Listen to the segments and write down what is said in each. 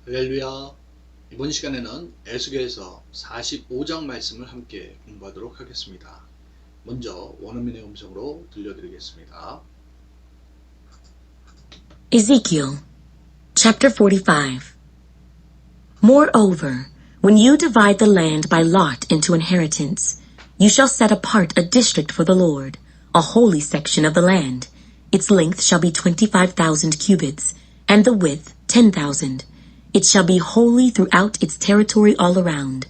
할렐루야. 이번 시간에는 에스겔서 45장 말씀을 함께 공부하도록 하겠습니다. 먼저 원어민의 음성으로 들려드리겠습니다. Ezekiel, chapter 45. Moreover, when you divide the land by lot into inheritance, you shall set apart a district for the Lord, a holy section of the land. Its length shall be 25,000 cubits, and the width 10,000. It shall be holy throughout its territory all around.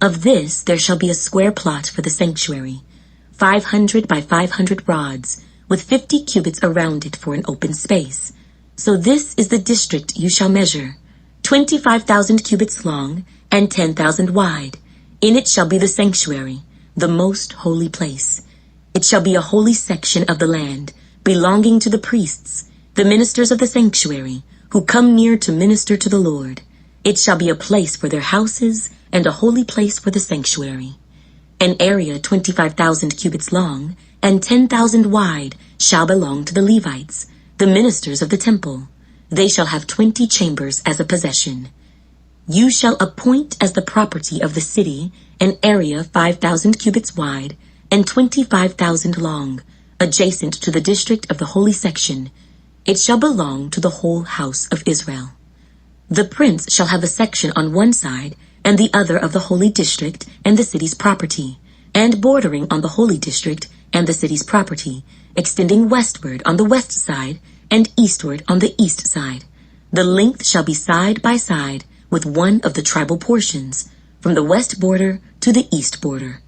Of this there shall be a square plot for the sanctuary, 500 by 500 rods, with 50 cubits around it for an open space. So this is the district you shall measure, 25,000 cubits long and 10,000 wide. In it shall be the sanctuary, the most holy place. It shall be a holy section of the land, belonging to the priests, the ministers of the sanctuary, who come near to minister to the Lord. It shall be a place for their houses and a holy place for the sanctuary. An area 25,000 cubits long and 10,000 wide shall belong to the Levites, the ministers of the temple. They shall have 20 chambers as a possession. You shall appoint as the property of the city an area 5,000 cubits wide and 25,000 long, adjacent to the district of the holy section. It shall belong to the whole house of Israel. The prince shall have a section on one side and the other of the holy district and the city's property, and bordering on the holy district and the city's property, extending westward on the west side and eastward on the east side. The length shall be side by side with one of the tribal portions, from the west border to the east border.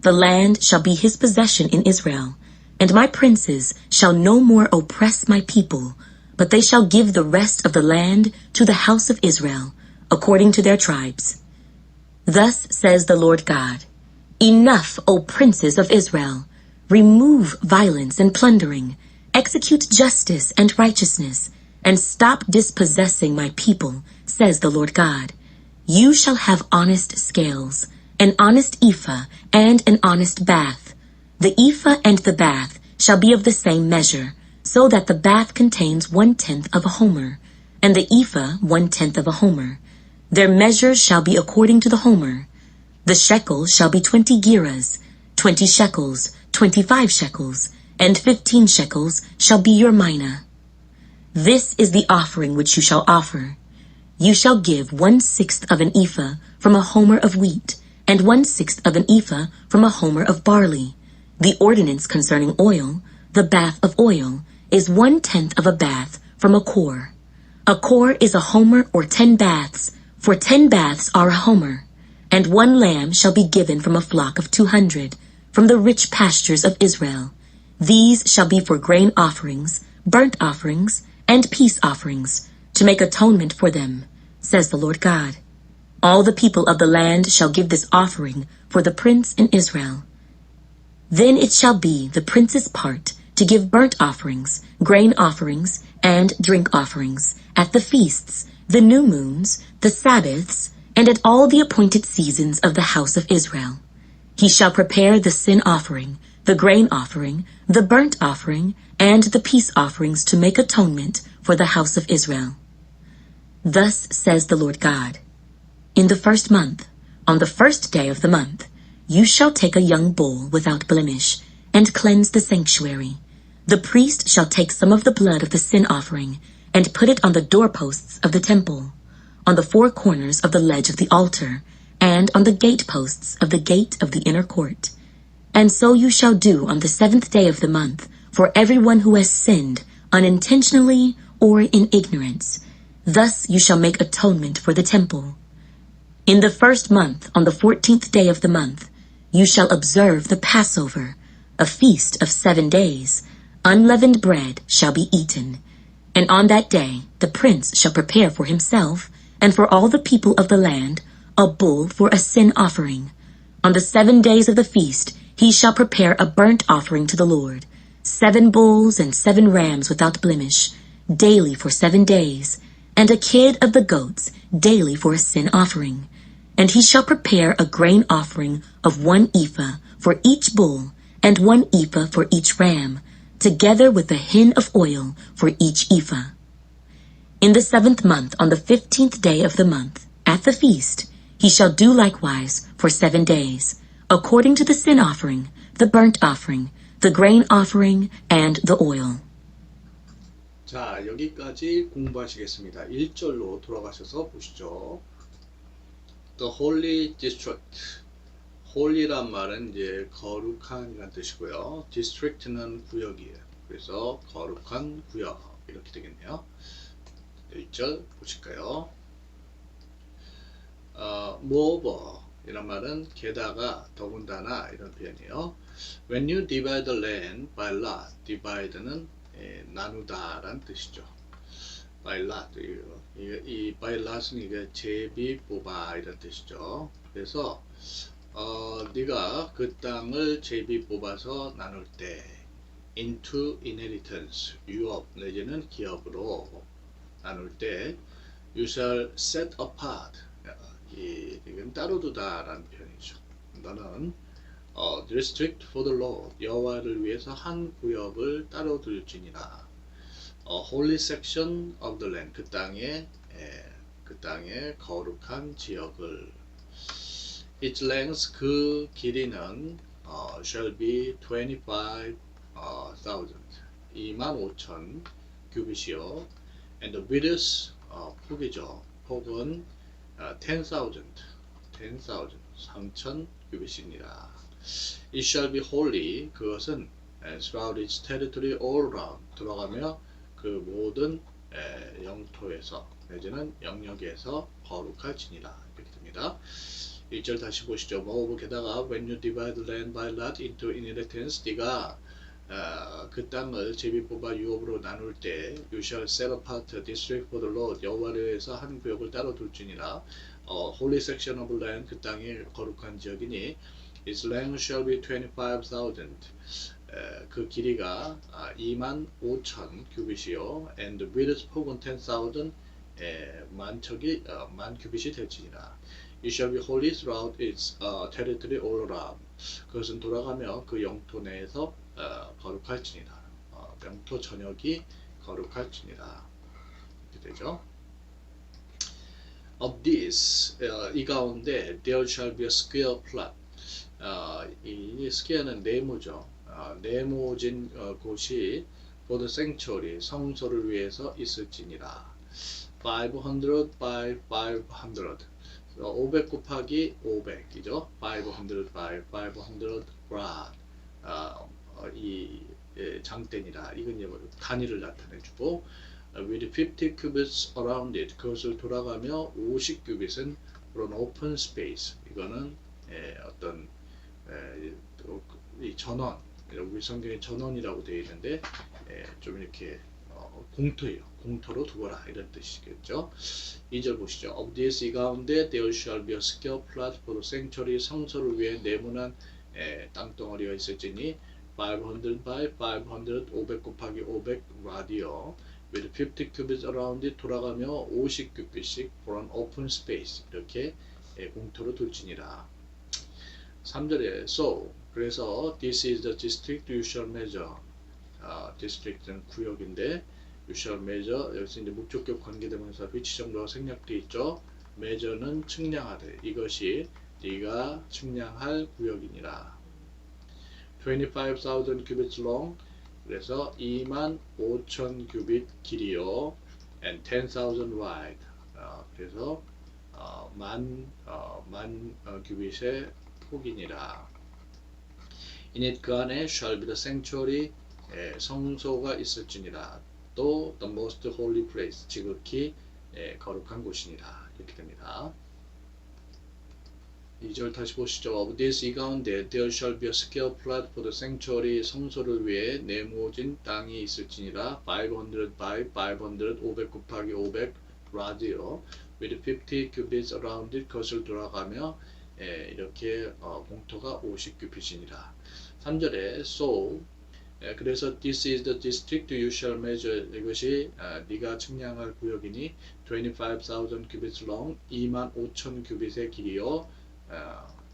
The land shall be his possession in Israel, and my princes shall no more oppress my people, but they shall give the rest of the land to the house of Israel, according to their tribes. Thus says the Lord God, Enough, O princes of Israel! Remove violence and plundering, execute justice and righteousness, and stop dispossessing my people, says the Lord God. You shall have honest scales, an honest ephah, and an honest bath. The ephah and the bath shall be of the same measure, so that the bath contains 1/10 of a homer, and the ephah 1/10 of a homer. Their measures shall be according to the homer. The shekel shall be 20 gerahs, 20 shekels, 25 shekels, and 15 shekels shall be your mina. This is the offering which you shall offer. You shall give 1/6 of an ephah from a homer of wheat, and 1/6 of an ephah from a homer of barley. The ordinance concerning oil, the bath of oil, is 1/10 of a bath from a kor. A kor is a homer or 10 baths, for 10 baths are a homer. And 1 lamb shall be given from a flock of 200, from the rich pastures of Israel. These shall be for grain offerings, burnt offerings, and peace offerings, to make atonement for them, says the Lord God. All the people of the land shall give this offering for the prince in Israel. Then it shall be the prince's part to give burnt offerings, grain offerings, and drink offerings at the feasts, the new moons, the Sabbaths, and at all the appointed seasons of the house of Israel. He shall prepare the sin offering, the grain offering, the burnt offering, and the peace offerings to make atonement for the house of Israel. Thus says the Lord God, In the first month, on the first day of the month, you shall take a young bull without blemish, and cleanse the sanctuary. The priest shall take some of the blood of the sin offering, and put it on the doorposts of the temple, on the 4 corners of the ledge of the altar, and on the gateposts of the gate of the inner court. And so you shall do on the 7th day of the month, for everyone who has sinned, unintentionally or in ignorance. Thus you shall make atonement for the temple. In the first month, on the 14th day of the month, you shall observe the Passover, a feast of 7 days. Unleavened bread shall be eaten. And on that day the prince shall prepare for himself, and for all the people of the land, a bull for a sin offering. On the 7 days of the feast he shall prepare a burnt offering to the Lord, 7 bulls and 7 rams without blemish, daily for 7 days, and a kid of the goats daily for a sin offering. And he shall prepare a grain offering of 1 ephah for each bull, and 1 ephah for each ram, together with the hin of oil for each ephah. In the 7th month, on the 15th day of the month, at the feast, he shall do likewise for 7 days, according to the sin offering, the burnt offering, the grain offering, and the oil. 자, 여기까지 공부하시겠습니다. 1절로 돌아가셔서 보시죠. The Holy District. Holy란 말은 이제 거룩한이라는 뜻이고요. District는 구역이에요. 그래서 거룩한 구역 이렇게 되겠네요. 1절 보실까요? Moreover 이란 말은 게다가 더군다나 이런 표현이에요. When you divide the land by lot, divide는 나누다 라는 뜻이죠. by lot 이 by lot은 이게 제비 뽑아 이런 뜻이죠. 그래서 네가 그 땅을 제비 뽑아서 나눌 때 into inheritance 유업 내지는 기업으로 나눌 때 you shall set apart 이건 따로 두다 라는 표현이죠. 너는 district for the Lord 여호와를 위해서 한 구역을 따로 둘지니라. holy section of the land 그 땅의 거룩한 지역을 its length 그 길이는 shall be 25,000 25,000 규빗이요 and the width 폭이죠. 폭은 10,000 3,000 규빗입니다. It shall be holy 그것은 throughout its territory all around 돌아가며 그 모든 영토에서 내지는 영역에서 거룩할지니라 이렇게 됩니다. 1절 다시 보시죠. 모두 게다가 when you divide land by lot into inheritance 네가 그 땅을 제비 뽑아 유업으로 나눌 때 you shall set apart a district for the Lord 여호와를 위해서 한 구역을 따로 둘지니라. holy section of land 그 땅의 거룩한 지역이니 its length shall be 25,000 그 길이가 25,000 규빗이요 and the width 폭은 10,000 만 규빗이 될지니라. It shall be holy throughout its territory all around. 그것은 돌아가며 그 영토 내에서 거룩할지니라. 영토 전역이 거룩할지니라. 이렇게 되죠. Of this 이 가운데 there shall be a square plot. 이 square는 네모죠. 네모진 곳이 for the sanctuary 성소를 위해서 있을지니라. 500 by 500 500 곱하기 500이죠. 500 by 500 rod 이 장대니라. 이건 이제 단위를 나타내주고 with 50 cubits around it 그것을 돌아가며 50 cubit은 for an open space 이거는 어떤 이 전원 우리 성경에 전원이라고 되어 있는데 좀 이렇게 공터예요. 공터로 두거라 이런 뜻이겠죠. 2절 보시죠. Of this 이 가운데 there shall be a square plot for the sanctuary 성소를 위해 네모난 땅덩어리가 있을지니 500 by 500 500 곱하기 500 라디오 with 50 cubits around it 돌아가며 50 큐빗씩 for an open space 이렇게 공터로 둘지니라. 3절에 so 그래서 this is the district you shall measure district는 구역인데 you shall measure 여기서 이제 목적격 관계대명사 위치정도가 생략되어 있죠. measure는 측량하되 이것이 네가 측량할 구역이니라. 25,000 cubits long 그래서 25,000 규빗 길이요 and 10,000 wide 그래서 만 규빗의 폭이니라. In it 그 안에 shall be the sanctuary 성소가 있을지니라. 또 the most holy place 지극히 거룩한 곳이니라. 이렇게 됩니다. 2절 다시 보시죠. Of this 이 가운데 there shall be a square plot for the sanctuary 성소를 위해 네모진 땅이 있을지니라. 500 by 500 500 곱하기 500 rad이요. with 50 cubits around it 그것을 돌아가며 이렇게 공터가 50규빗이니라. 3절에 so 그래서 this is the district you shall measure 이것이 네가 측량할 구역이니 25,000 cubits long 25,000 규빗의 길이요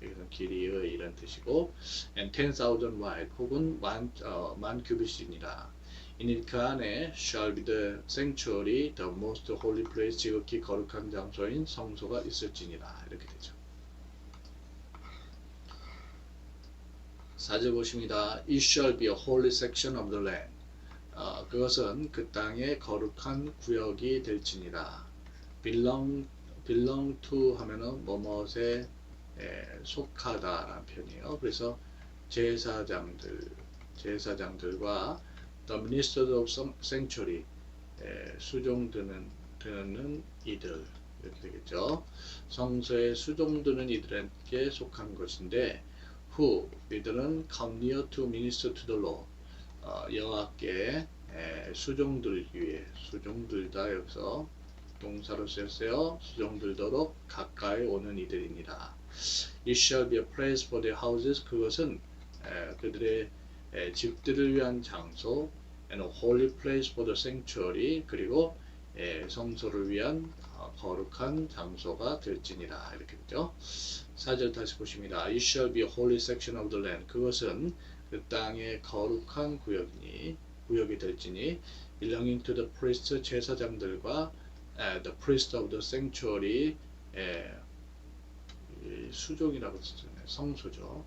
이것은 길이의 이런 뜻이고 and 10,000 wide 혹은 만 규빗이니라. 이니 그 안에 shall be the sanctuary, the most holy place, 지극히 거룩한 장소인 성소가 있을지니라. 이렇게 되죠. 4절 보십니다. It shall be a holy section of the land. 그것은 그 땅의 거룩한 구역이 될지니라. belong to 하면은 뭐뭇에 속하다라는 표현이에요. 그래서 제사장들과 the ministers of sanctuary, 수종드는 이들, 이렇게 되겠죠. 성소에 수종드는 이들에게 속한 것인데, who, 이들은 come near to minister to the Lord, 여호와께 수종들기 위해, 수종들다 여기서 동사로 쓰였어요. 수종들도록 가까이 오는 이들입니다. It shall be a place for their houses, 그것은 그들의 집들을 위한 장소, and a holy place for the sanctuary, 그리고 성소를 위한 거룩한 장소가 될지니라. 이렇게 되죠. 4절 다시 보십니다. It shall be a holy section of the land. 그것은 그 땅의 거룩한 구역이 될지니, belonging to the priest, 제사장들과 the priest of the sanctuary, 수종이라고 쓰잖아요. 성소죠.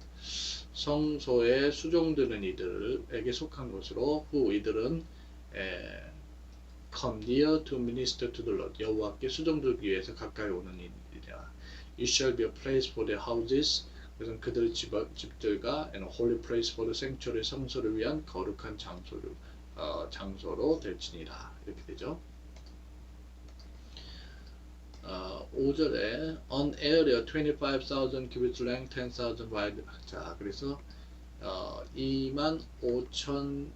성소에 수종드는 이들에게 속한 것으로, who, 이들은 come near to minister to the Lord, 여호와께 수종들기 위해서 가까이 오는 이들이라. It shall be a place for their houses, 그것은 그들 집들과 and a holy place for the sanctuary, 성소를 위한 거룩한 장소로 될지니라. 이렇게 되죠. 5절에 an area 25,000 cubits length, 10,000 wide. 자, 그래서 25,000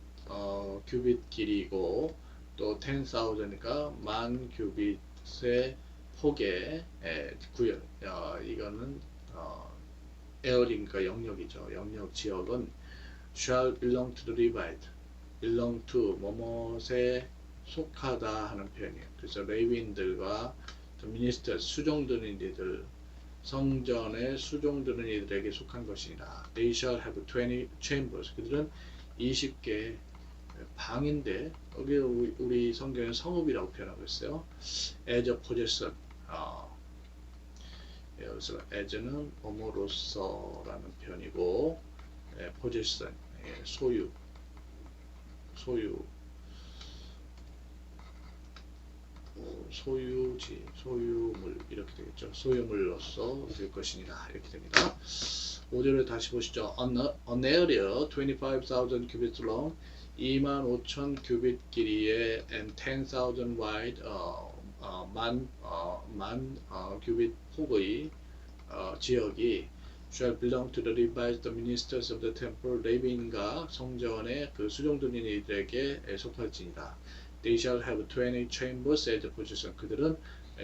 규빗 길이고 또 10,000이니까 10,000 규빗의 폭의 구역. 이거는 에어링과 영역이죠. 영역 지역은 shall belong to the Levite, belong to 뭐뭇에 속하다 하는 표현이에요. 그래서 레위인들과 미니스터, 수종드는 이들, 성전에 수종드는 이들에게 속한 것이니라. They shall have 20 chambers. 그들은 20개 방인데, 여기 우리 성경에 성읍이라고 표현하고 있어요. As a possession. 여기서 as는 뭐뭐로서라는 표현이고, possession, 소유지, 소유물, 이렇게 되겠죠. 소유물로서 될 것이니라. 이렇게 됩니다. 5절을 다시 보시죠. An area 25,000 cubits long, 25,000 규빗 길이에 and 10,000 wide, 만 규빗 폭의 지역이 shall belong to the Levites, the ministers of the temple, 레위인과 성전의 그 수종드는 이들에게 속할지니라. They shall have 20 chambers as a possession. 그들은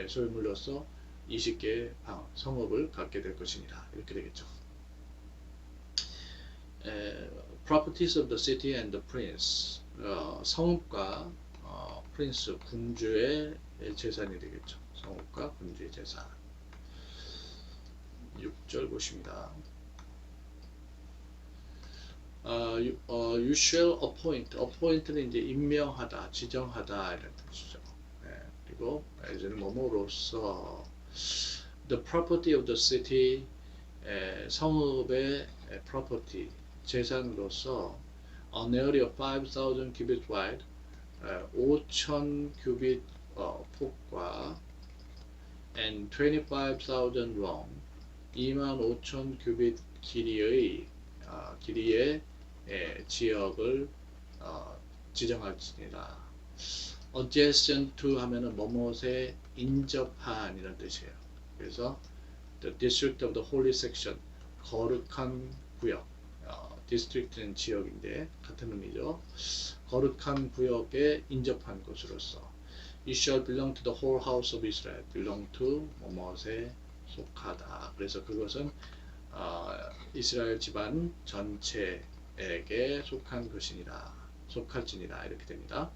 소유물로서 20개의 방, 성읍을 갖게 될 것이니라. 이렇게 되겠죠. Properties of the city and the prince. 성읍과 프린스, 군주의 재산이 되겠죠. 성읍과 군주의 재산. 6절 보십니다. You shall appoint는 이제 임명하다, 지정하다 이런 뜻이죠. 그리고 이제는 뭐뭐로서 the property of the city, 성읍의 property, 재산으로서 an area of 5,000 cubits wide, 5,000 규빗 폭과 and 25,000 long, 25,000 규빗 길이의 지역을 지정할지니라. adjacent to 하면은 뭐뭇에 인접한 이런 뜻이에요. 그래서 the district of the holy section, 거룩한 구역, district는 지역인데 같은 의미죠. 거룩한 구역에 인접한 곳으로서 it shall belong to the whole house of Israel, belong to 뭐뭇에 속하다. 그래서 그것은 이스라엘 집안 전체에게 속한 것이니라, 속할지니라. 이렇게 됩니다.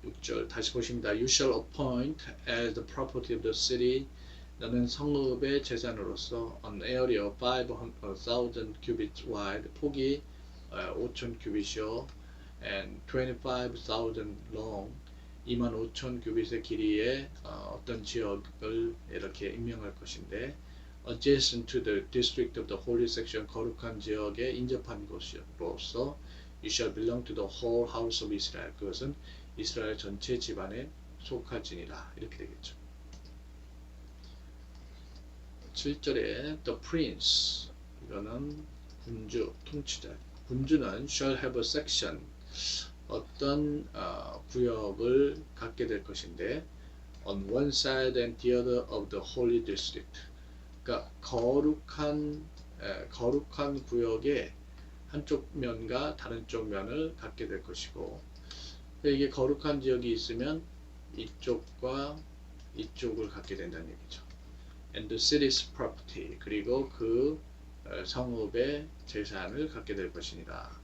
6절 다시 보십니다. You shall appoint as the property of the city, 너는 성읍의 재산으로서 an area of 5,000 cubits wide, 폭이 5,000 규빗이요, and 25,000 long 25,000 규빗의 길이의 어떤 지역을 이렇게 임명할 것인데 adjacent to the district of the holy section 거룩한 지역에 인접한 곳으로서 you shall belong to the whole house of Israel 그것은 이스라엘 전체 집안에 속할지니라 이렇게 되겠죠. 7절에 the prince 이거는 군주, 통치자 군주는 shall have a section 어떤 구역을 갖게 될 것인데 on one side and the other of the holy district 그러니까 거룩한 구역의 한쪽 면과 다른 쪽 면을 갖게 될 것이고 이게 거룩한 지역이 있으면 이쪽과 이쪽을 갖게 된다는 얘기죠. And the city's property 그리고 그 성읍의 재산을 갖게 될 것이니라.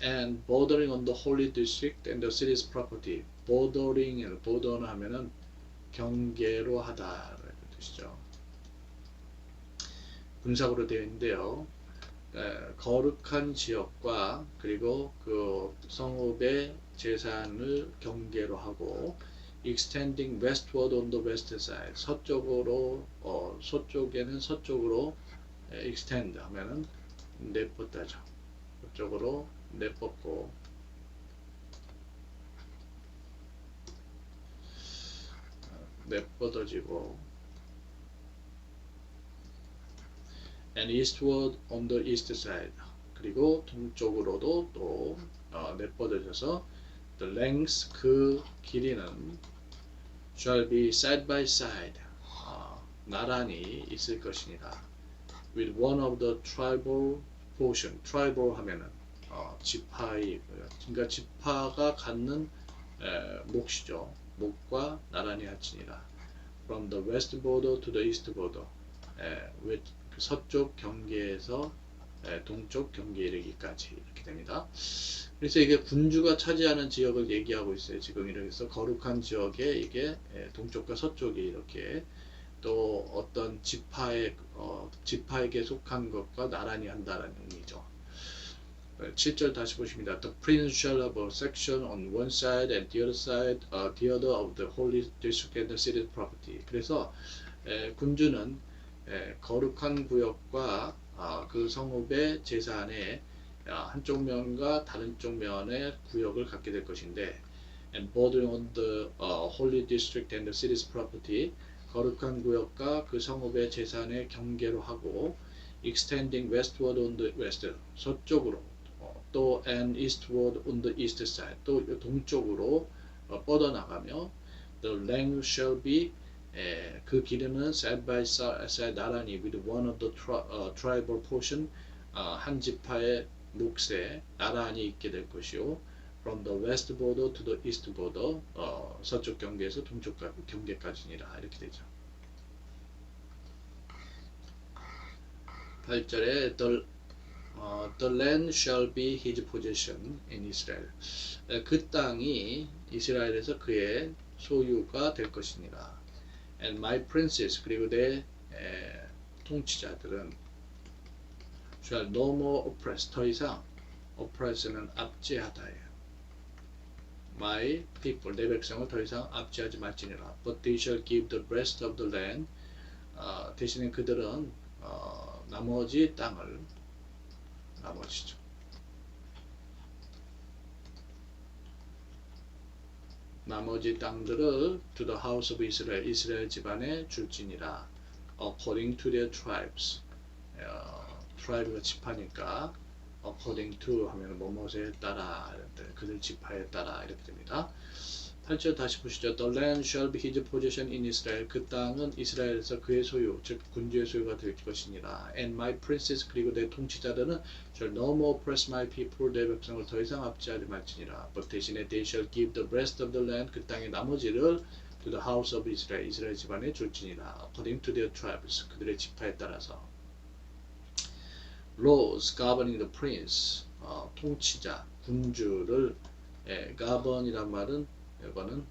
And bordering on the holy district and the city's property. border는 하면은 경계로 하다라는 뜻이죠. 분사구로 되어 있는데요. 거룩한 지역과 그리고 그 성읍의 재산을 경계로 하고 extending westward on the west side 서쪽으로 서쪽에는 서쪽으로 extend 하면은 내뻗다죠. 서쪽으로 내뻗고 내뻗어지고 and eastward on the east side 그리고 동쪽으로도 또 내뻗어져서 the length 그 길이는 shall be side by side 나란히 있을 것이니라 with one of the tribal portion tribal 하면은 지파의 그러니까 지파가 갖는 몫이죠. 몫과 나란히 합치니라 from the west border to the east border with 서쪽 경계에서 동쪽 경계에 이르기까지 이렇게 됩니다. 그래서 이게 군주가 차지하는 지역을 얘기하고 있어요. 지금 이렇게 거룩한 지역에 이게 동쪽과 서쪽이 이렇게 또 어떤 지파에게 속한 것과 나란히 한다는 의미죠. 7절 다시 보십니다. The prince shall have a section on one side and the other side, the other of the holy district and the city's property. 그래서 군주는 거룩한 구역과 그 성읍의 재산의 한쪽 면과 다른 쪽 면의 구역을 갖게 될 것인데 and bordering on the holy district and the city's property 거룩한 구역과 그 성읍의 재산의 경계로 하고 extending westward on the west 서쪽으로 또 and eastward on the east side 또 동쪽으로 뻗어나가며 the length shall be 그 길이는 side by side 나란히 with one of the tribal portion 한 지파의 몫에 나란히 있게 될 것이요 from the west border to the east border 서쪽 경계에서 동쪽 경계까지니라 이렇게 되죠. 8절에 the land shall be his possession in Israel 그 땅이 이스라엘에서 그의 소유가 될 것이니라. And my princes 그리고 내 통치자들은 shall no more oppress 더 이상 oppress는 압제하다예요. My people 내 백성을 더 이상 압제하지 말지니라. But they shall give the rest of the land 대신에 그들은 나머지 땅을 나머지죠. 나머지 땅들을 to the house of Israel 이스라엘 집안에 줄지니라. According to their tribes tribe가 지파니까 according to 하면 뭐뭐에 따라 그들 지파에 따라 이렇게 됩니다. 8절 다시 보시죠. The land shall be his possession in Israel. 그 땅은 이스라엘에서 그의 소유, 즉 군주의 소유가 될 것이니라. And my princes 그리고 내 통치자들은 shall no more oppress my people. 내 백성을 더 이상 압제하지 말지니라. But 대신에 they shall give the rest of the land. 그 땅의 나머지를 to the house of Israel. 이스라엘 집안에 줄지니라. According to their tribes. 그들의 지파에 따라서. Laws governing the prince. 통치자, 군주를 govern이란 말은 이거는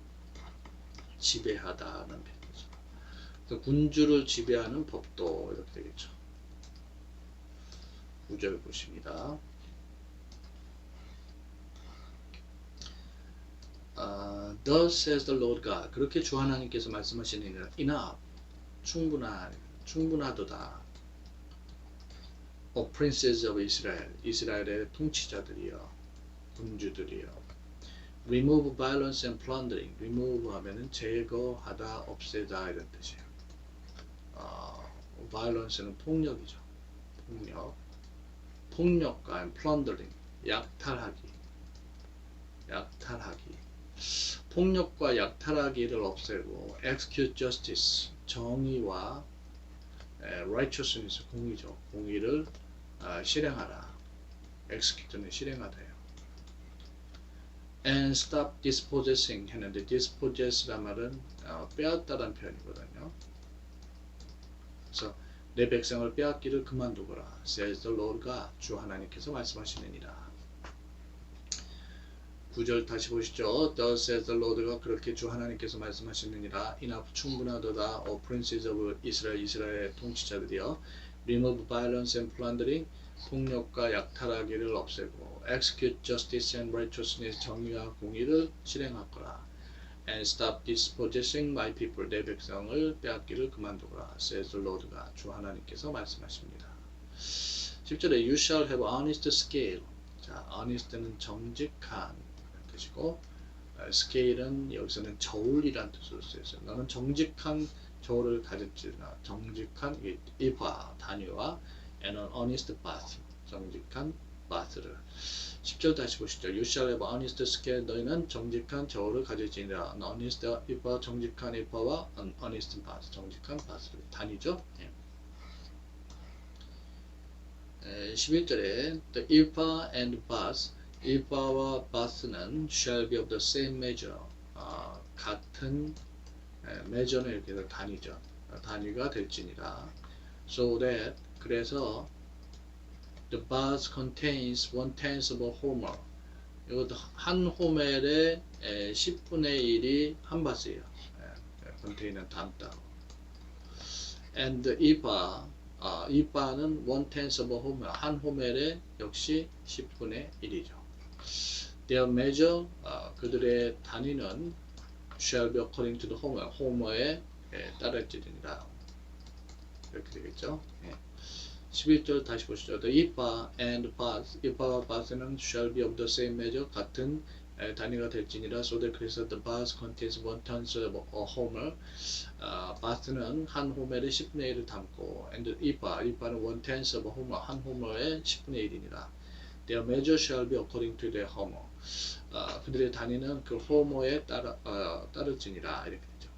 지배하다는 뜻이죠. 그러니까 군주를 지배하는 법도 이렇게 되겠죠. 9절 보십니다. Thus says the Lord God. 그렇게 주 하나님께서 말씀하시느니라. enough. 충분하도다. O princes of Israel. 이스라엘의 통치자들이여. 군주들이여. Remove violence and plundering. Remove 하면은 제거하다, 없애다 이런 뜻이에요. Violence는 폭력이죠. 폭력과 and plundering. 약탈하기. 폭력과 약탈하기를 없애고 execute justice. 정의와 righteousness. 공의죠. 공의를 실행하라. execute는 실행하다요. And stop dispossessing 했는데 dispossess란 말은 빼앗다라는 표현이거든요. 그래서 내 백성을 빼앗기를 그만두거라. says the Lord God. 주 하나님께서 말씀하시느니라. 9절 다시 보시죠. Thus says the Lord God. 그렇게 주 하나님께서 말씀하시느니라. enough 충분하도다. O princes of Israel. 이스라엘의 통치자들이여. remove violence and plundering. 폭력과 약탈하기를 없애고 execute justice and righteousness. 정의와 공의를 실행하거라. and stop dispossessing my people. 내 백성을 빼앗기를 그만두거라. says the Lord God. 주 하나님께서 말씀하십니다. 10절에 you shall have honest scale. 자, honest는 정직한 뜻이고 scale은 여기서는 저울이란 뜻으로 쓰였어요. 너는 정직한 저울을 가졌지나 정직한 이파 단위와 and an honest bath. 정직한 바스를 10절 다시 보시죠. You shall have honest scale. 너희는 정직한 저울을 가질지니라. honest 이파 정직한 이파와 honest bath. 정직한 바스를 단위죠. 11절에 the ephah and bath. ephah와 bath는 shall be of the same measure. 같은 measure는 이렇게 해서 단위죠. 단위가 될지니라. so that 그래서 the bath contains 1/10 of a homer. 이것도 한 호멜의 10분의 1이 한 바스예요. contain은 담다고. and the ephah ephah는 1/10 of a homer. 한 호멜의 역시 10분의 1이죠. their measure 그들의 단위는 shall be according to the homer. 호머에 따를지니라. 이렇게 되겠죠. 11절 다시 보시죠. The ephah and bath. ephah와 bath는 shall be of the same measure. 같은 단위가 될지니라. so that 그래서 the bath contains 1/10 of a homer. bath는 한 호멜의 10분의 1을 담고 and the ephah는 1/10 of a homer. 한 호머의 10분의 1이니라. their measure shall be according to their homer. 그들의 단위는 그 호머에 따를지니라. 이렇게 되죠.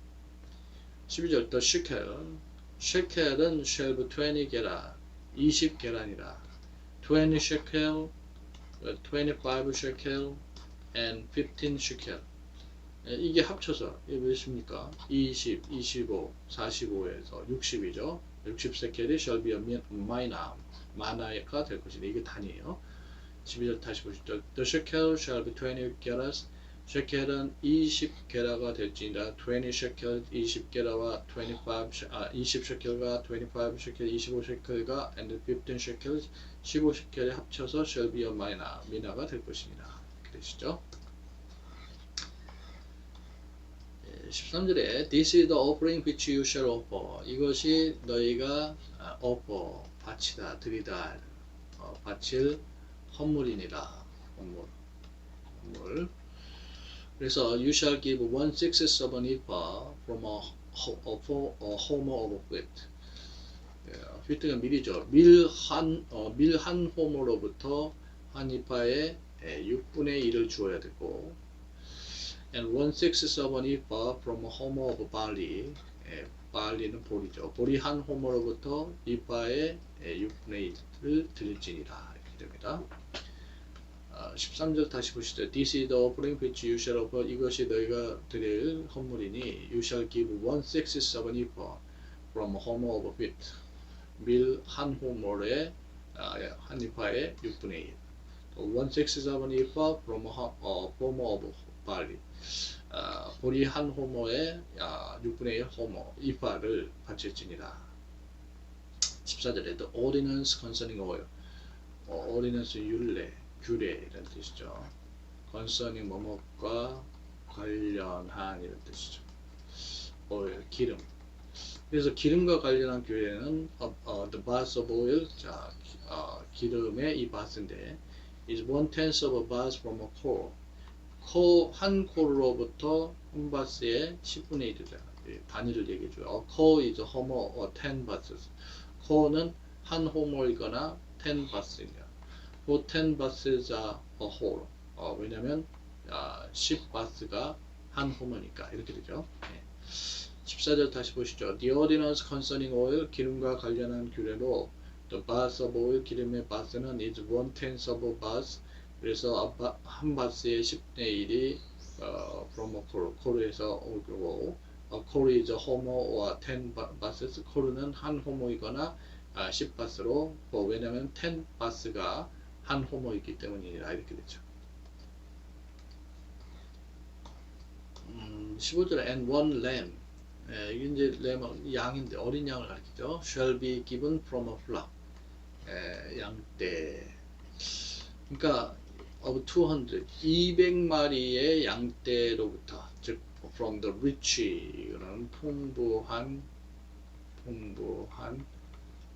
12절 the shekel. shekel은 shall be 20 게라. 20 계란이라. 20 shekel, 25 shekel, and 15 shekel. 이게 합쳐서 이게 몇입니까? 20, 25, 45에서 60이죠. 60 세켈이 shall be a mina, 마나가 될 것이다. 이게 단위예요. 12절 다시 보시죠. The shekel shall be 20 gerahs. 셰켈은 20게라가 될지니라. 20 셰켈 20게라와 20 셰켈과 25 셰켈 25 셰켈과 and 15 셰켈 15 셰켈에 합쳐서 shall be a mina, 미나가 될 것입니다. 이렇게 되시죠. 13절에 This is the offering which you shall offer. 이것이 너희가 offer, 바치다, 드리다, 바칠 헌물이니라. 헌물. 그래서 you shall give 1/6 of an ephah from a homer of wheat. wheat가 밀이죠. 밀 한 호머로부터 한 이파의 6분의 1을 주어야 되고 and 1/6 of an ephah from a homer of barley. barley는 보리죠. 보리 한 호머로부터 이파의 6분의 1을 드릴지니라. 이렇게 됩니다. 13절 다시 보시죠. This is the offering which you shall offer. 이것이 너희가 드릴 헌물이니 you shall give 1/6 of an ephah from a homer of wheat. 밀 한 호머의 한 이파의 6분의 1. 1/6 of an ephah from a homer of barley. 보리 한 호머의 6분의 1 호머 이파를 바칠지니라. 14절에 the ordinance concerning oil. ordinance 율례 규례 이런 뜻이죠. concerning 뭐뭐과 관련한 이런 뜻이죠. oil, 기름. 그래서 기름과 관련한 교회는 the bath of oil, 자, 기름의 이 바스인데 is 1/10 of a bath from a coal. 한 콜로부터 한 바스의 10분의 1이다. 단위를 얘기해줘요. A coal is a homo or 10 baths. coal는 한 호모이거나 10 bath이냐. 10 baths are a whole. 왜냐면 10 bath가 한 호모니까 이렇게 되죠. 14절 다시 보시죠. The ordinance concerning oil, 기름과 관련한 규례로 the bath of oil, 기름의 바스는 is 1/10 of a bath. 그래서 한 바스의 10분의 1이 from a coal, coal에서 오고 coal is a homo or 10 baths. coal은 한 호모이거나 10 바스로 왜냐하면 10 바스가 한 호모이기 때문이라 이렇게 되죠. 15절에 and one lamb. 이게 이제 램은 양인데 어린 양을 가리키죠. shall be given from a flock. 양떼. 그러니까 of 200마리의 양떼로부터, 즉 from the rich, 이거는 풍부한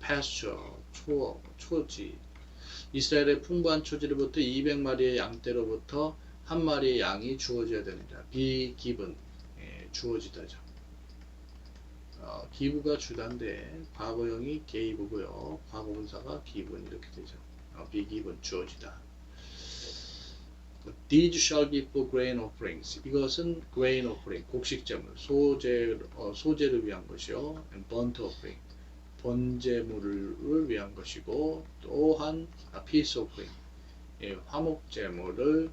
pasture, 초지. 이스라엘의 풍부한 초지로부터 200마리의 양떼로부터 한 마리의 양이 주어져야 됩니다. be given, 주어지다죠. give가 주다인데 과거형이 gave고요. 과거분사가 given 이렇게 되죠. be given, 주어지다. These shall be for grain offerings. 이것은 grain offering, 곡식제물, 소제를 위한 것이요. And burnt offering, 번제물을 위한 것이고, 또한 peace offering, 화목제물을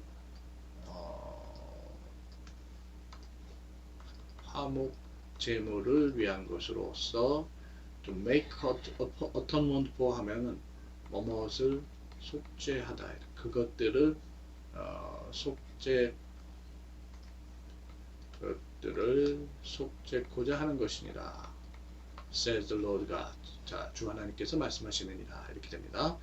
위한 것으로서 to make atonement for 하면은 뭐뭇을 속죄하다. 그것들을 속죄고자 하는 것이니라. says the Lord God. 자, 주 하나님께서 말씀하시느니라. 이렇게 됩니다.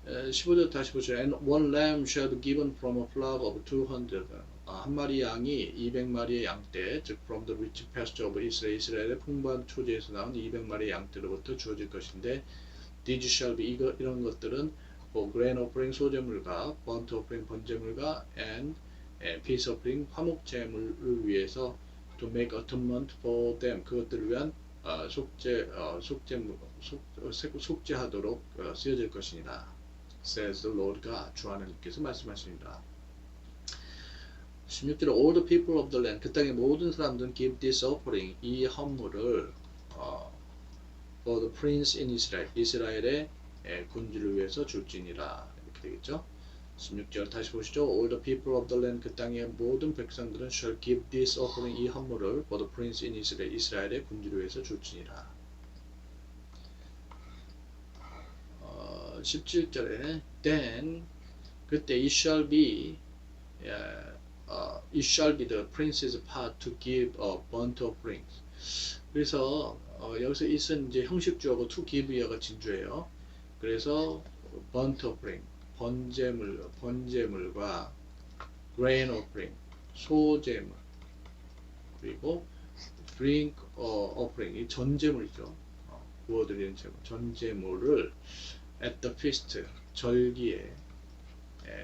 15절 다시 보시죠. And one lamb shall be given from a flock of 200. 한 마리 양이 200마리의 양떼, 즉 from the rich pasture of Israel, 이스라엘의 풍부한 초지에서 나온 200마리의 양떼로부터 주어질 것인데, these shall be, 이런 것들은 grain offering, 소제물과 burnt offering, 번제물과 and peace offering, 화목제물을 위해서 to make atonement for them, 그것들을 위한 속죄하도록 쓰여질 것이니라. says the Lord God. 주 하나님께서 말씀하십니다. 16절에 all the people of the land, 그 땅의 모든 사람들은 give this offering, 이 헌물을 for the prince in Israel, 이스라엘의 군주를 위해서 줄지니라. 이렇게 되겠죠. 16절 다시 보시죠. All the people of the land, 그 땅의 모든 백성들은 shall give this offering, 이 헌물을 for the prince in Israel, 이스라엘의 군주를 위해서 줄지니라. 17절에 then, 그때 it shall be the prince's part to give a burnt offerings. 그래서 여기서 it은 이제 형식주어고 to give가 진주예요. 그래서 burnt offering, 번제물과 grain offering, 소제물, 그리고 drink offering, 이 전제물이죠. 구워드리는 제물, 전제물을 at the feast, 절기에,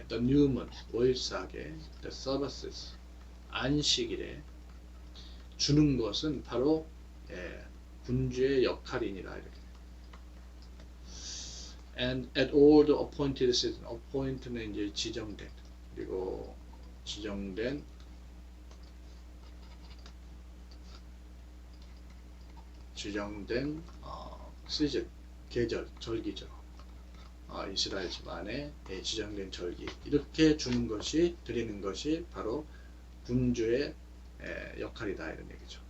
the new moon, 월삭에, the Sabbaths, 안식일에 주는 것은 바로 군주의 역할이니라. 이렇게. And at all the appointed season, appoint는 이제 지정된, 그리고 지정된 시즌, 계절, 절기죠. 이스라엘 집안에 지정된 절기, 이렇게 주는 것이, 드리는 것이 바로 군주의 역할이다, 이런 얘기죠.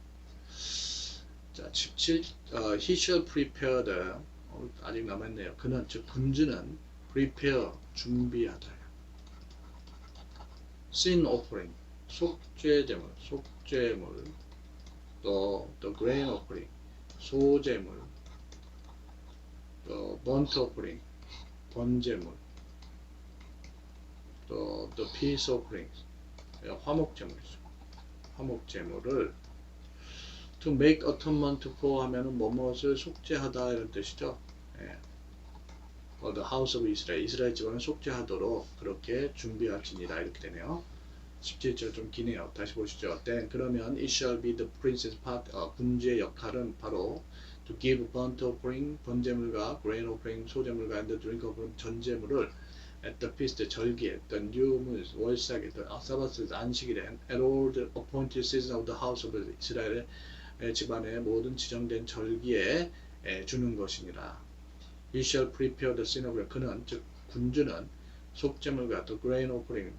자, 17, he shall prepare the, 아직 남았네요. 그는, 즉 군주는 prepare, 준비하다. sin offering, 속죄제물, 또 the grain offering, 소제물, 또 burnt offering, 번제물, 또 the peace offering, 화목제물이죠. 화목제물을 to make atonement for 하면은 뭐뭇을 속죄하다 이런 뜻이죠. 예. For the house of Israel, 이스라엘 집안을 속죄하도록 그렇게 준비할지니라 이렇게 되네요. 17절 좀 기네요. 다시 보시죠. Then 그러면 it shall be the prince's part, 군주의 역할은 바로 to give burnt offering, 번제물과 grain offering, 소제물과 and the drink offering, 전제물을 at the feast, 절기에, the new moon, 월삭에, the sabbath, 안식일에, at all the appointed season of the house of 이스라엘의 집안의 모든 지정된 절기에 주는 것이니라. He shall prepare the sin offering. 그는 즉 군주는 속제물과 the grain offering,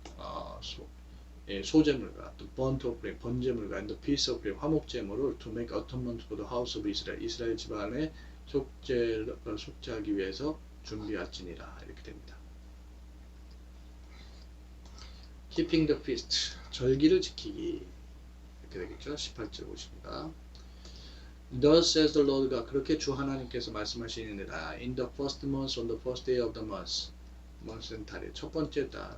소제물과 the burnt offering, 번제물과 and the peace offering, 화목제물을 to make atonement for the house of Israel, 이스라엘 집안의 속죄하기 위해서 준비할지니라 이렇게 됩니다. Keeping the feast, 절기를 지키기 이렇게 되겠죠. 18절 보십니다. Thus says the Lord가 그렇게 주 하나님께서 말씀하시니라. In the first month, on the first day of the month, month은 달의 첫 번째 달,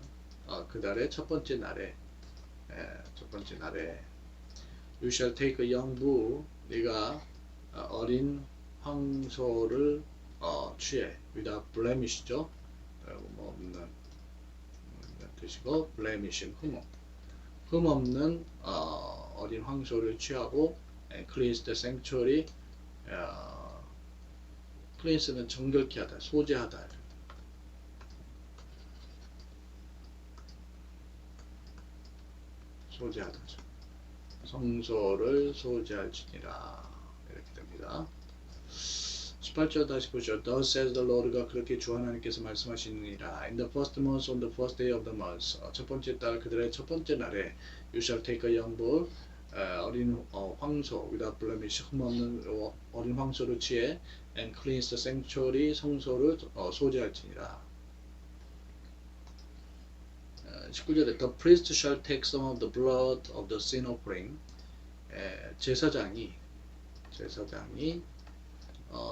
그 달의 첫 번째 날에, you shall take a young bull, 네가 어린 황소를 취해, without blemish죠. 뭐 없는 뜻이고, blemish은 흠 없는 어린 황소를 취하고. cleanse the sanctuary, cleanse는 정결케 하다, 소재하다. 소재하다죠. 성소를 소재할지니라 이렇게 됩니다. 18절 다시 보시죠. Thus says the Lord가 그렇게 주 하나님께서 말씀하시느니라. In the first month, on the first day of the month, 첫 번째 달 그들의 첫 번째 날에 you shall take a young bull, 어린 황소, without blemish, 흠 없는 어린 황소를 취해, and cleanse the sanctuary, 성소를 소재할지니라. 19절에 the priest shall take some of the blood of the sin offering. 제사장이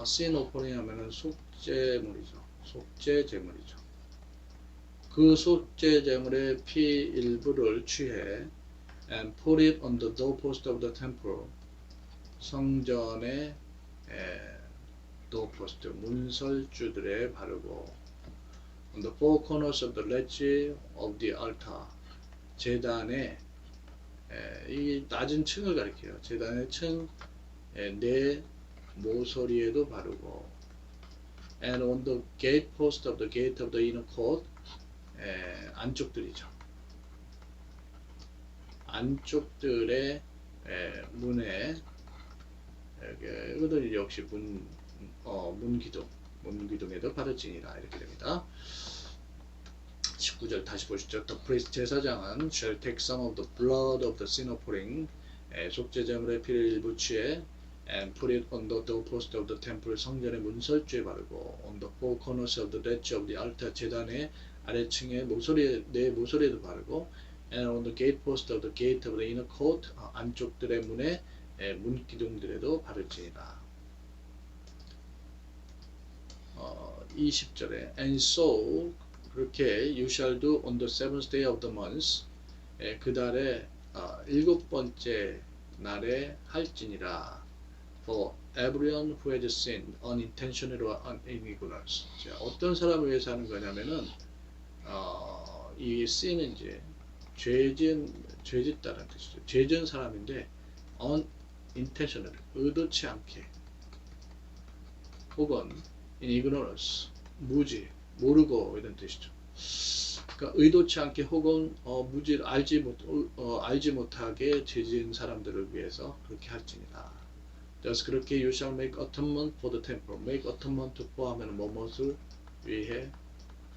sin offering 하면은 속죄물이죠. 속죄제물이죠. 그 속죄제물의 피 일부를 취해 and put it on the doorpost of the temple. 성전의 doorpost, 문설주들에 바르고 on the four corners of the ledge of the altar. 제단의 이 낮은 층을 가리켜요. 제단의 층 네 모서리에도 바르고 and on the gatepost of the gate of the inner court. 안쪽들이죠. 안쪽들의 문에 이것도 역시 문기둥에도 바르지니라 이렇게 됩니다. 19절 다시 보시죠. The priest 제사장은 shall take some of the blood of the sin offering, 속죄제물의 피를 일부 취해 and put it on the doorpost of the temple, 성전의 문설주에 바르고 on the four corners of the ledge of the altar, 제단의 아래층에 네 모서리에도 바르고 and on the gatepost of the gate of the inner court, 안쪽들의 문에 문기둥들에도 바를지니라. 20절에 and so 그렇게 you shall do on the seventh day of the month, 그 달의 일곱 번째 날에 할지니라. For everyone who has sinned unintentionally or unequals. 어떤 사람을 위해서 하는 거냐면은 이 sin은 이제 죄짓다라는 뜻이죠. 죄진 사람인데 unintentional, 의도치 않게, 혹은 in ignorance, 무지, 모르고 이런 뜻이죠. 그러니까 의도치 않게 혹은 무지를 알지 못하게 죄진 사람들을 위해서 그렇게 할지니라. 그래서 그렇게 you shall make atonement for the temple. make atonement for 하면 뭐뭇을 위해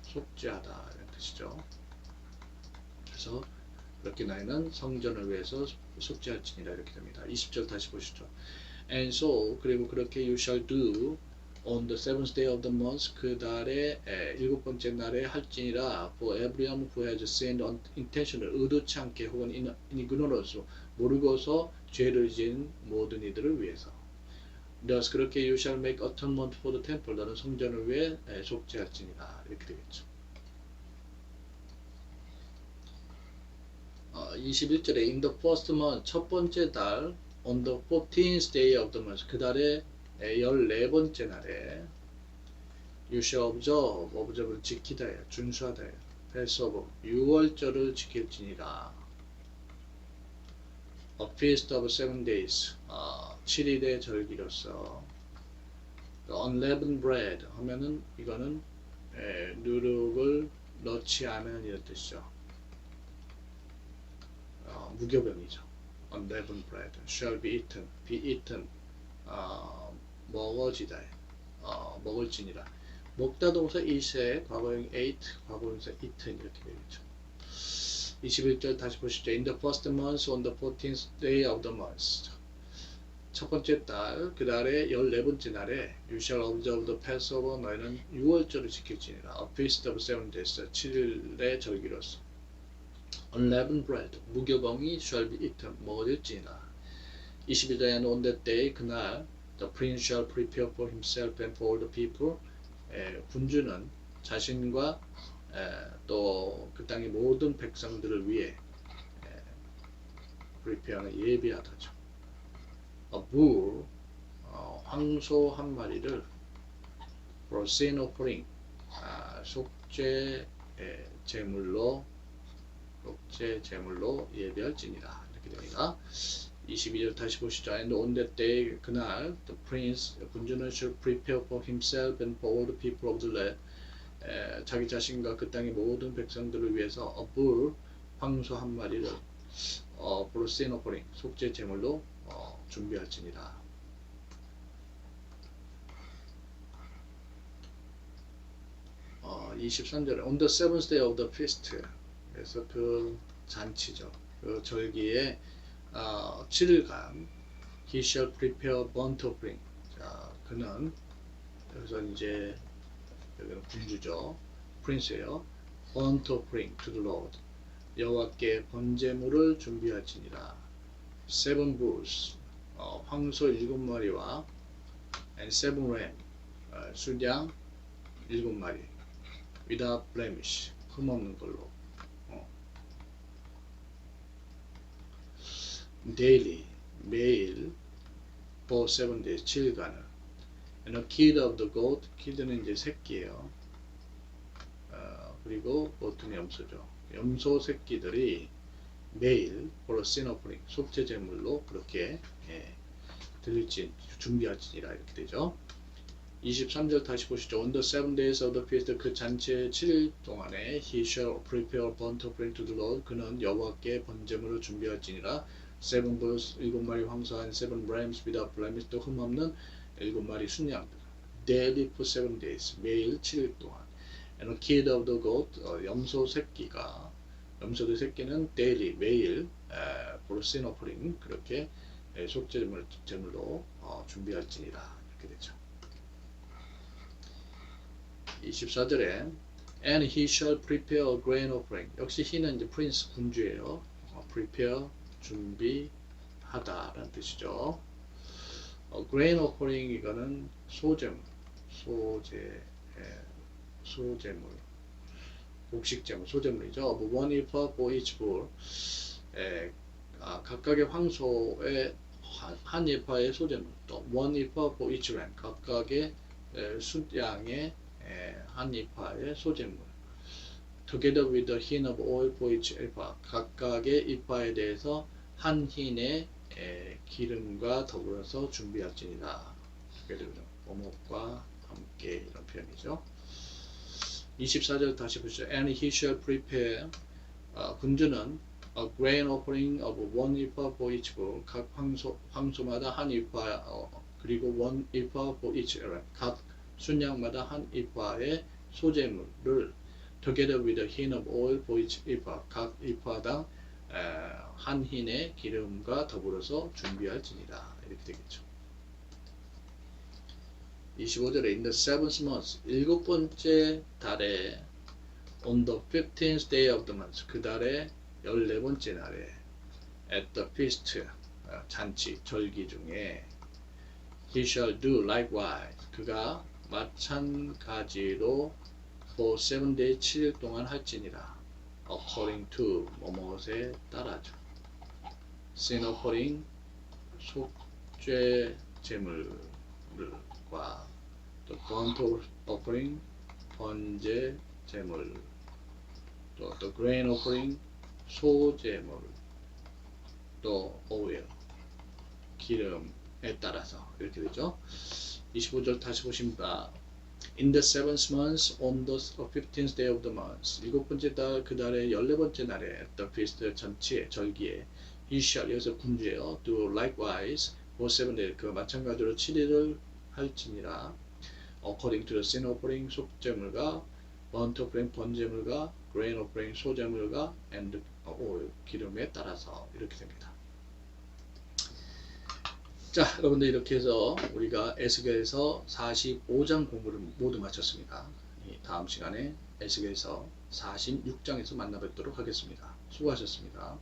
속죄하다 이런 뜻이죠. 그래서 그렇게 너희는 성전을 위해서 속죄할지니라 이렇게 됩니다. 20절 다시 보시죠. And so 그리고 그렇게 you shall do on the seventh day of the month, 그 달의 일곱 번째 날에 할지니라. For everyone who has sinned unintentionally, 의도치 않게 혹은 in ignorance, 모르고서 죄를 지은 모든 이들을 위해서. Thus 그렇게 you shall make atonement for the temple, 너는 성전을 위해 속죄할지니라 이렇게 되겠죠. 21절에 in the first month 첫 번째 달 on the 14th day of the month 그 달의 14번째 날에 you shall observe observe를 지키다야 준수하다야 Passover 6월절을 지킬지니라 A feast of 7 days 7일의 절기로서 unleavened bread 하면은 이거는 누룩을 넣지 않은 이런 뜻이죠. 무교병이죠. Unleavened bread shall be eaten 먹어지다 먹을지니라 먹다 동사 eat에 과거형 ate 과거형사 eaten 이렇게 되겠죠. 21절 다시 보시죠. In the first month on the 14th day of the month 첫 번째 달 그 달의 14번째 날에 You shall observe the Passover 너희는 6월절을 지킬지니라 A feast of 7 days 7일의 절기로서 Unleavened bread 무교병이 shall be eaten 먹어질지니라 21절에 And on that day 그날 The prince shall prepare for himself and for all the people 군주는 자신과 또 그 땅의 모든 백성들을 위해 prepare는 예비하다죠. A bull 황소 한 마리를 for sin offering 속죄 제물로 예비할지니라 이렇게 됩니다. 22절 다시 보시죠. And on that day 그날 the prince 군주는 shall prepare for himself and for all the people of the land 자기 자신과 그 땅의 모든 백성들을 위해서 a bull 황소 한 마리를 for sin offering 속죄 제물로 준비할지니라. 23절에 on the seventh day of the feast 그래서 그 잔치죠. 그 절기에 7일간 he shall prepare burnt offering 자 그는 여기서 이제 여기는 군주죠. 프린스예요. burnt offering to the Lord 여호와께 번제물을 준비할지니라. seven bulls 황소 7마리와 and seven ram 순양 7마리 without blemish 흠없는 걸로 daily 매일 for 7 days 7일간을 and a kid of the goat kid는 이제 새끼예요. 그리고 goat는 염소죠. 염소 새끼들이 매일 for a sin offering 속죄 제물로 그렇게 드릴지 준비할지니라 이렇게 되죠. 23절 다시 보시죠. On the 7 days of the feast 그 잔치의 7일 동안에 he shall prepare burnt offering to the Lord 그는 여호와께 번제물을 준비할지니라. 7 bulls 7마리 황소 and 7 rams without blemish 또 흠없는 7마리 순양들 daily for 7 days 매일 7일 동안 and a kid of the goat 염소 새끼가 염소의 새끼는 daily 매일 for sin offering 그렇게 속죄 제물로 준비할지니라 이렇게 되죠. 24절에 and he shall prepare a grain offering 역시 he는 이제 프린스 군주예요. prepare 준비하다라는 뜻이죠. grain offering 이거는 소제물 곡식제물 소제물이죠. one ephah for each bull 각각의 황소의 한 ephah의 소제물 또 one ephah for each ram 각각의 숫양의 한 ephah의 소제물 together with the hin of oil for each ephah 각각의 ephah에 대해서 한 hin의 기름과 더불어서 준비할지니라. 오목과 함께 이런 표현이죠. 24절 다시 보시죠. And he shall prepare 군주는 a grain offering of 1 ephah for each bull 각 황소마다 한 ephah 그리고 1 ephah for each ram 각 순양마다 한 ephah의 소제물을 together with a hin of oil for each ephah 각 ephah당 한 hin의 기름과 더불어서 준비할지니라 이렇게 되겠죠. 25절에 in the seventh month 일곱 번째 달에 on the 15th day of the month 그 달의 14번째 날에 at the feast 잔치 절기 중에 he shall do likewise 그가 마찬가지로 for 7 days 7일 동안 할지니라. according to 뭐뭐에 따라죠. sin offering 속죄 제물과 또 burnt offering 번제 제물 또 grain offering 소제물 또 oil 기름에 따라서 이렇게 되죠. 25절 다시 보십니다. In the seventh month, on the 15th day of the month, 일곱 번째 달, 그 달의 14번째 날에, at the feast, 잔치에, 절기에, he shall, 여기서 군주예요. do likewise, for 7 days, 그 마찬가지로 7일을 할지니라. according to the sin offering, 속제물과, burnt offering, 번제물과, grain offering, 소제물과, and oil, 기름에 따라서, 이렇게 됩니다. 자, 여러분들 이렇게 해서 우리가 에스겔서 45장 공부를 모두 마쳤습니다. 다음 시간에 에스겔서 46장에서 만나 뵙도록 하겠습니다. 수고하셨습니다.